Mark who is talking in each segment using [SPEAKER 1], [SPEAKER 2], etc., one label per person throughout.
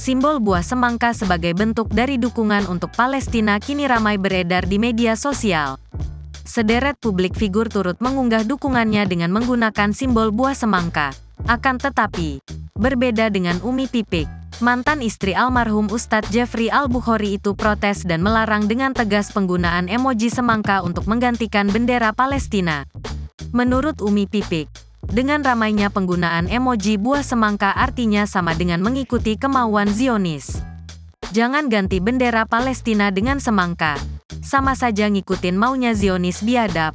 [SPEAKER 1] Simbol buah semangka sebagai bentuk dari dukungan untuk Palestina kini ramai beredar di media sosial. Sederet publik figur turut mengunggah dukungannya dengan menggunakan simbol buah semangka. Akan tetapi, berbeda dengan Umi Pipik, mantan istri almarhum Ustadz Jeffrey Al-Bukhari itu protes dan melarang dengan tegas penggunaan emoji semangka untuk menggantikan bendera Palestina. Menurut Umi Pipik, dengan ramainya penggunaan emoji buah semangka artinya sama dengan mengikuti kemauan Zionis. Jangan ganti bendera Palestina dengan semangka. Sama saja ngikutin maunya Zionis biadab.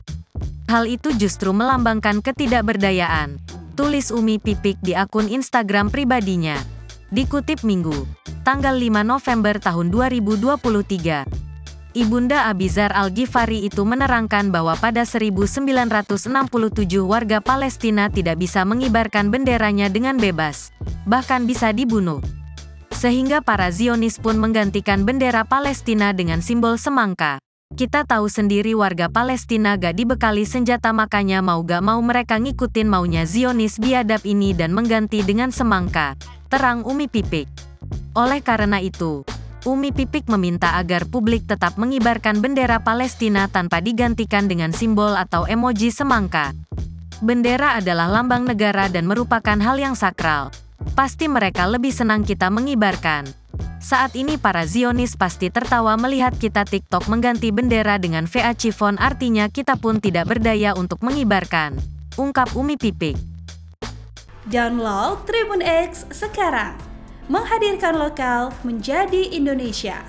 [SPEAKER 1] Hal itu justru melambangkan ketidakberdayaan, tulis Umi Pipik di akun Instagram pribadinya. Dikutip Minggu, tanggal 5 November tahun 2023. Ibunda Abizar Al-Ghifari itu menerangkan bahwa pada 1967 warga Palestina tidak bisa mengibarkan benderanya dengan bebas, bahkan bisa dibunuh. Sehingga para Zionis pun menggantikan bendera Palestina dengan simbol semangka. Kita tahu sendiri warga Palestina gak dibekali senjata, makanya mau gak mau mereka ngikutin maunya Zionis biadab ini dan mengganti dengan semangka, terang Umi Pipik. Oleh karena itu, Umi Pipik meminta agar publik tetap mengibarkan bendera Palestina tanpa digantikan dengan simbol atau emoji semangka. Bendera adalah lambang negara dan merupakan hal yang sakral. Pasti mereka lebih senang kita mengibarkan. Saat ini para Zionis pasti tertawa melihat kita TikTok mengganti bendera dengan VA Chiffon, artinya kita pun tidak berdaya untuk mengibarkan, ungkap Umi Pipik.
[SPEAKER 2] Download Tribun X sekarang. Menghadirkan lokal menjadi Indonesia.